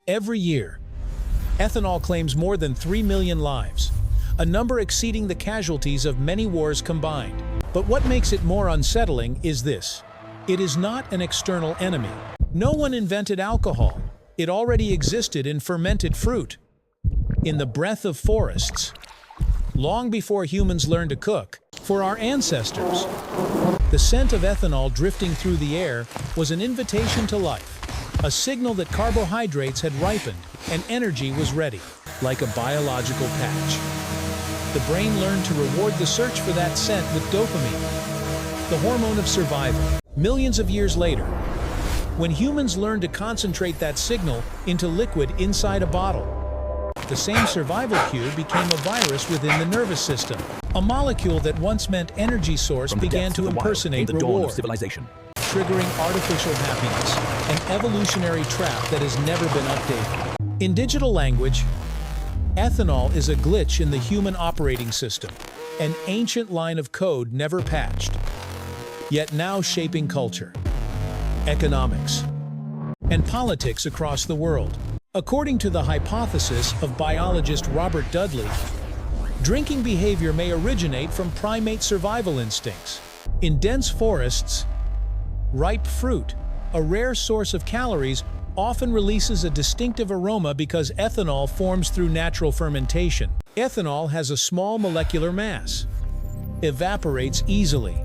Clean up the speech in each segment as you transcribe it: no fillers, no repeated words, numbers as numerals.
Every year, ethanol claims more than 3 million lives, a number exceeding the casualties of many wars combined. But what makes it more unsettling is this: it is not an external enemy. No one invented alcohol. It already existed in fermented fruit, in the breath of forests, long before humans learned to cook. For our ancestors, the scent of ethanol drifting through the air was an invitation to life, a signal that carbohydrates had ripened and energy was ready. Like a biological patch, the brain learned to reward the search for that scent with dopamine, the hormone of survival. Millions of years later, when humans learned to concentrate that signal into liquid inside a bottle, the same survival cue became a virus within the nervous system. A molecule that once meant energy source began to impersonate reward, triggering artificial happiness, an evolutionary trap that has never been updated. In digital language, ethanol is a glitch in the human operating system, an ancient line of code never patched, yet now shaping culture, economics, and politics across the world. According to the hypothesis of biologist Robert Dudley, drinking behavior may originate from primate survival instincts. In dense forests, ripe fruit, a rare source of calories, often releases a distinctive aroma because ethanol forms through natural fermentation. Ethanol has a small molecular mass, evaporates easily,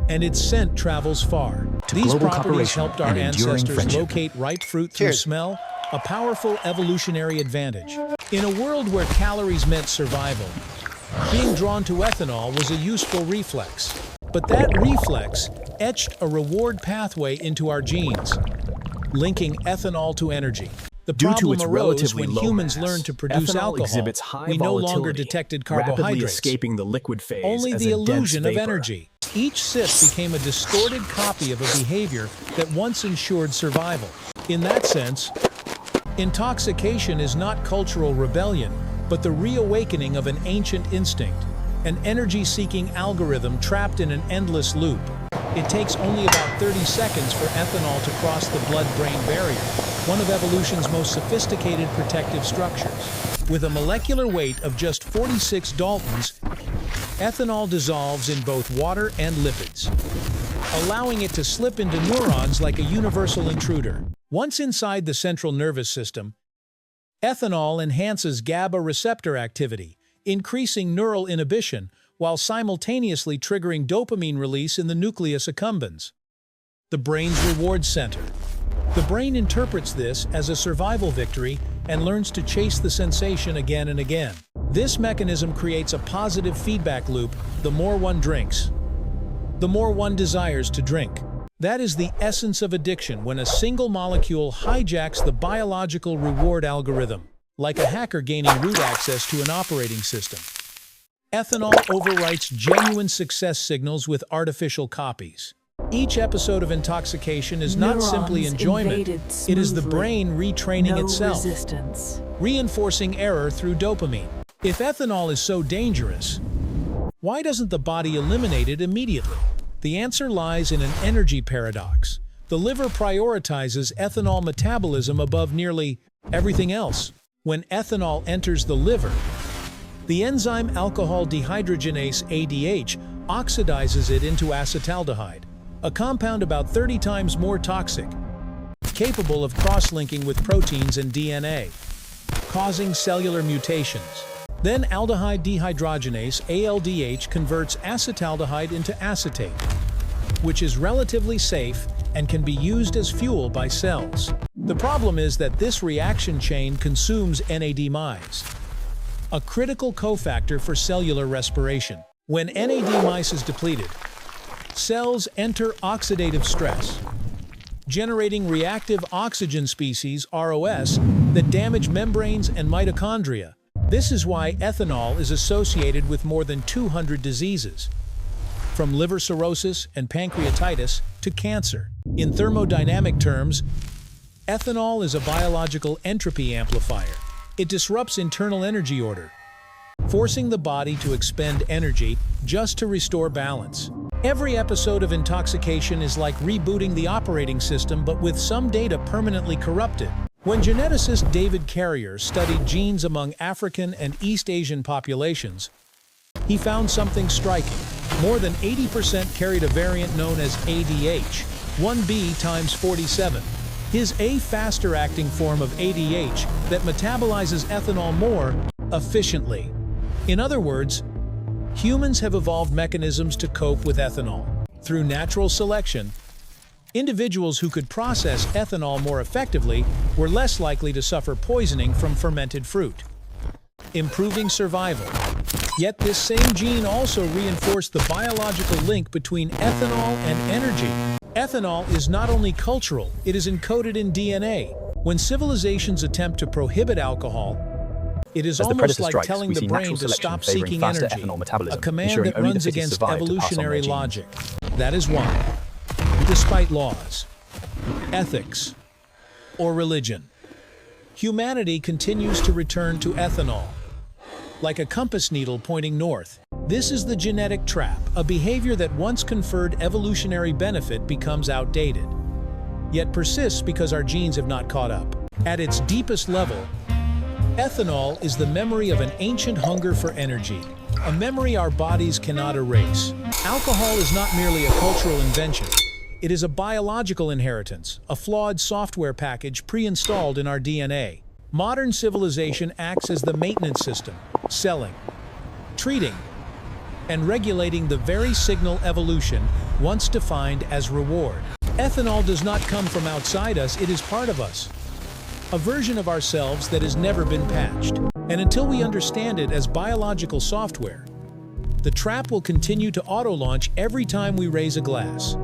and its scent travels far. These properties helped our ancestors locate ripe fruit through smell, a powerful evolutionary advantage. In a world where calories meant survival, being drawn to ethanol was a useful reflex. But that reflex etched a reward pathway into our genes, linking ethanol to energy. The problem arose when humans learned to produce alcohol. We no longer detected carbohydrates, escaping the liquid phase, only the illusion of energy. Each sip became a distorted copy of a behavior that once ensured survival. In that sense, intoxication is not cultural rebellion, but the reawakening of an ancient instinct, an energy-seeking algorithm trapped in an endless loop. It takes only about 30 seconds for ethanol to cross the blood-brain barrier, one of evolution's most sophisticated protective structures. With a molecular weight of just 46 daltons, ethanol dissolves in both water and lipids, allowing it to slip into neurons like a universal intruder. Once inside the central nervous system, ethanol enhances GABA receptor activity, increasing neural inhibition while simultaneously triggering dopamine release in the nucleus accumbens, the brain's reward center. The brain interprets this as a survival victory and learns to chase the sensation again and again. This mechanism creates a positive feedback loop. The more one drinks, the more one desires to drink. That is the essence of addiction, when a single molecule hijacks the biological reward algorithm, like a hacker gaining root access to an operating system. Ethanol overwrites genuine success signals with artificial copies. Each episode of intoxication is not simply enjoyment, it is the brain retraining itself, reinforcing error through dopamine. If ethanol is so dangerous, why doesn't the body eliminate it immediately? The answer lies in an energy paradox. The liver prioritizes ethanol metabolism above nearly everything else. When ethanol enters the liver, the enzyme alcohol dehydrogenase ADH oxidizes it into acetaldehyde, a compound about 30 times more toxic, capable of cross-linking with proteins and DNA, causing cellular mutations. Then aldehyde dehydrogenase ALDH converts acetaldehyde into acetate, which is relatively safe and can be used as fuel by cells. The problem is that this reaction chain consumes NAD-MICE, a critical cofactor for cellular respiration. When NAD-MICE is depleted, cells enter oxidative stress, generating reactive oxygen species, ROS, that damage membranes and mitochondria. This is why ethanol is associated with more than 200 diseases, from liver cirrhosis and pancreatitis to cancer. In thermodynamic terms, ethanol is a biological entropy amplifier. It disrupts internal energy order, forcing the body to expend energy just to restore balance. Every episode of intoxication is like rebooting the operating system, but with some data permanently corrupted. When geneticist David Carrier studied genes among African and East Asian populations, he found something striking. More than 80% carried a variant known as ADH, 1b times 47. His A faster-acting form of ADH that metabolizes ethanol more efficiently. In other words, humans have evolved mechanisms to cope with ethanol. Through natural selection, individuals who could process ethanol more effectively were less likely to suffer poisoning from fermented fruit, improving survival. Yet this same gene also reinforced the biological link between ethanol and energy. Ethanol is not only cultural, it is encoded in DNA. When civilizations attempt to prohibit alcohol, it is almost like telling the brain to stop seeking energy, a command that runs against evolutionary logic. That is why, despite laws, ethics, or religion, humanity continues to return to ethanol, like a compass needle pointing north. This is the genetic trap, a behavior that once conferred evolutionary benefit becomes outdated, yet persists because our genes have not caught up. At its deepest level, ethanol is the memory of an ancient hunger for energy, a memory our bodies cannot erase. Alcohol is not merely a cultural invention. It is a biological inheritance, a flawed software package pre-installed in our DNA. Modern civilization acts as the maintenance system, selling, treating, and regulating the very signal evolution once defined as reward. Ethanol does not come from outside us, it is part of us. A version of ourselves that has never been patched. And until we understand it as biological software, the trap will continue to auto-launch every time we raise a glass.